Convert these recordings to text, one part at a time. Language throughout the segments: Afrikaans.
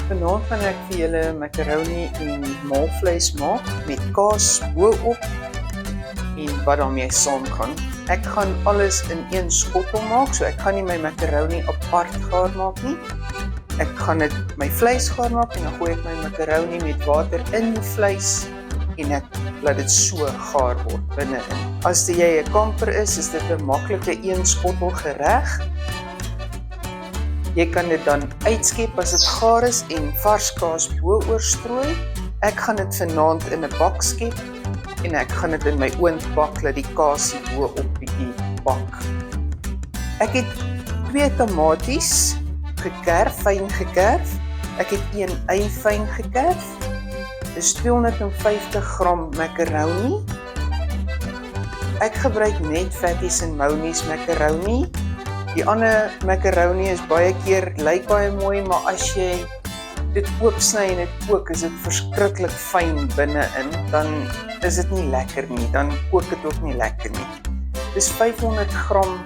Vanaand gaan ek vir julle macaroni en maalvleis maak met kaas bo-op en wat daarmee saamgaan. Ek gaan alles in een skottel maak, so ek gaan nie my macaroni apart gaar maak nie. Ek gaan my vleis gaar maak en dan gooi ek my macaroni met water in die vleis en ek laat dit so gaar word binne-in. As jy 'n kamper is dit 'n maklike een skottel gereg. Jy kan dit dan uitskep as dit gaar is en vars kaas bo-oor strooi. Ek gaan dit vanaand in 'n bak skep en ek gaan dit in my oond bak dat die kaasie bo-op bietjie bak. Ek het 2 tamaties gekerf, fyn gekerf. Ek het 1 ei fyn gekerf. Dis 250 gram macaroni. Ek gebruik net Fatties and Monies macaroni. Die ander macaroni is baie keer lyk baie mooi, maar as jy dit oopsny en dit kook, is dit verskriklik fyn binne-in, dan is dit nie lekker nie, dan kook dit ook nie lekker nie. Dis 500 gram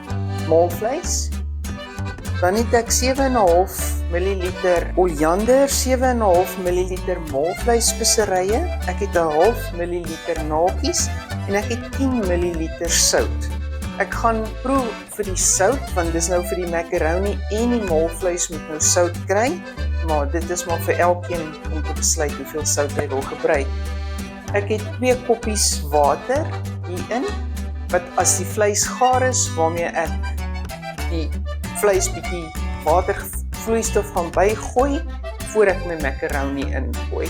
maalvleis. Dan het ek 7,5 ml koriander, 7,5 ml maalvleisspeserye, ek het 0,5 ml nakies en ek het 10 ml sout. Ek gaan proe vir die sout, want dis nou vir die macaroni en die maalvleis moet nou sout kry, maar dit is maar vir elkeen om te besluit hoeveel sout hy wil gebruik. Ek het 2 koppies water hierin, wat as die vleis gaar is, waarmee ek die vleis bietjie watervloeistof gaan bygooi, voor ek my macaroni ingooi.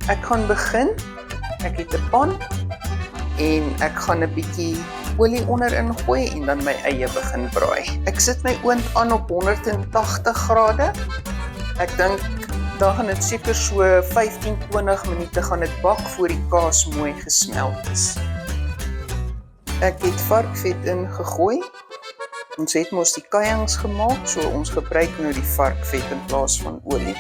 Ek gaan begin, ek het 'n pan, en ek gaan 'n bietjie olie onderin gooi en dan my eie begin braai. Ek sit my oond aan op 180 grade. Ek dink dan gaan dit seker so 15-20 minute gaan dit bak voor die kaas mooi gesmeld is. Ek het varkvet ingegooi. Ons het mos die kajings gemaak, so ons gebruik nou die varkvet in plaas van olie.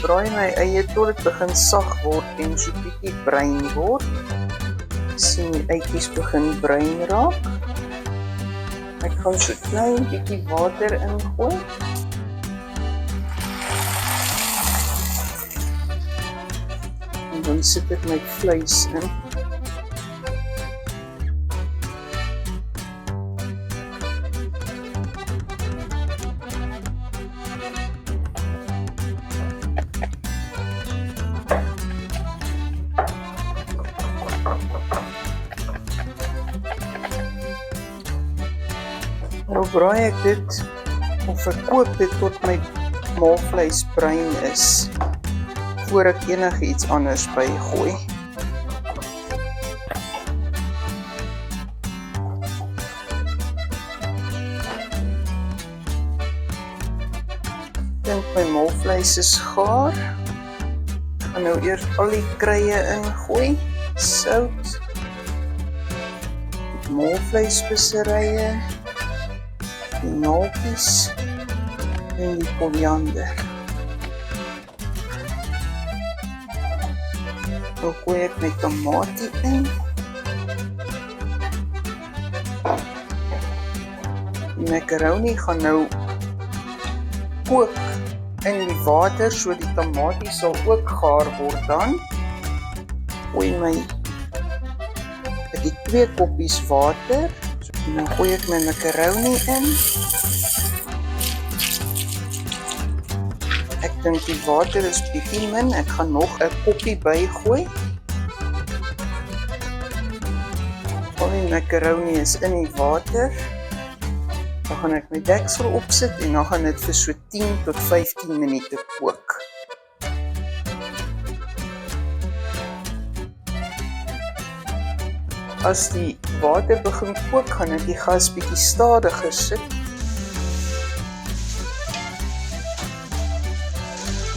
Braai my eie tot dit begin sag word en so bietjie bruin word. Sien die eitjies begin bruin raak. Ek gaan so klein bietjie water ingooi. En dan sit ek my vleis in. Nou braai ek dit, of ek kook dit tot my maalvleis bruin is, voor ek enigiets anders bygooi. Ek dink my maalvleis is gaar. Ek gaan nou eers al die kruie ingooi, sout, maalvleisspeserye, die nakies en die koriander. Nou gooi ek my tamatie in. Die macaroni gaan nou kook in die water, so die tamatie sal ook gaar word dan. Gooi my, ek het 2 koppies water. En dan gooi ek my macaroni in. Ek dink die water is bietjie min, ek gaan nog 'n koppie bygooi. Al die macaroni is in die water. Dan gaan ek my deksel opsit en dan gaan dit vir so 10 tot 15 minute kook. As die water begin kook, gaan ek die gas bietjie stadiger sit.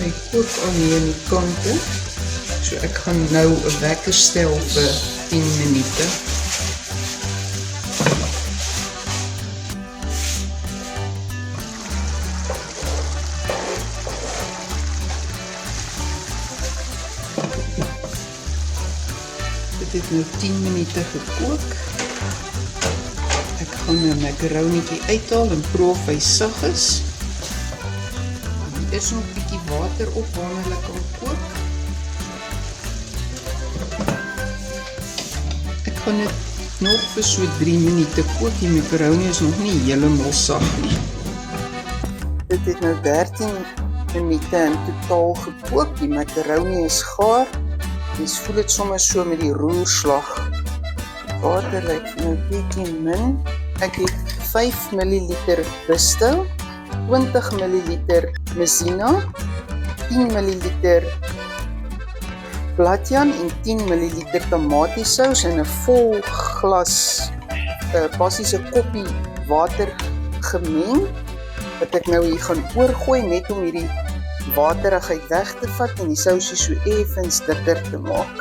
Hy kook al hier in die kante, so ek gaan nou 'n wekker stel vir 10 minute. Dit het nou 10 minute gekook. Ek gaan 'n macaronietjie uithaal en proe of hy sag is. Daar is nog 'n bietjie water op waarna hulle kan kook. Ek gaan dit nog vir so 3 minute kook. Die macaroni is nog nie heeltemal sag nie. Dit het nou 13 minute in totaal gekook. Die macaroni is gaar. Mens voel dit sommer so met die roerslag. Water lyk nou bietjie min. Ek het 5 ml Bisto, 20 ml Messina, 10 ml platjan en 10 ml tamatiesous en 'n vol glas basies 'n koppie water gemeng wat ek nou hier gaan oorgooi net om hierdie waterigheid weg te vat en die sousie so effens dikker te maak.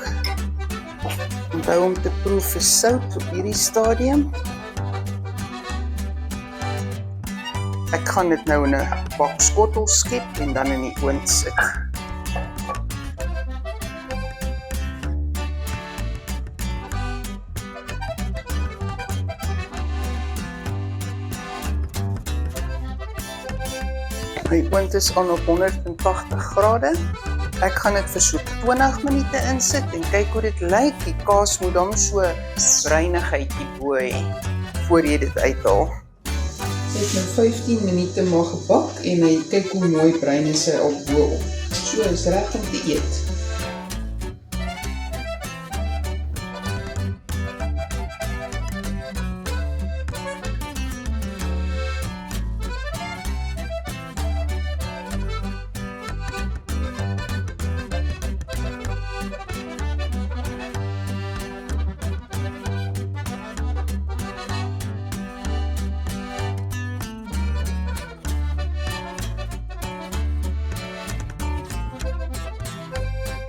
Onthou om te proe vir sout op hierdie stadium. Ek gaan dit nou in 'n bak skottel skep en dan in die oond sit. My oond is aan op 180 grade. Ek gaan dit vir so 20 minute insit en kyk hoe dit lyk. Die kaas moet dan so breinigheidjie bo hê voor jy dit uithaal. Dit het nou 15 minute maar gebak en kyk hoe mooi bruin is hy al bo op. So is reg om te eet.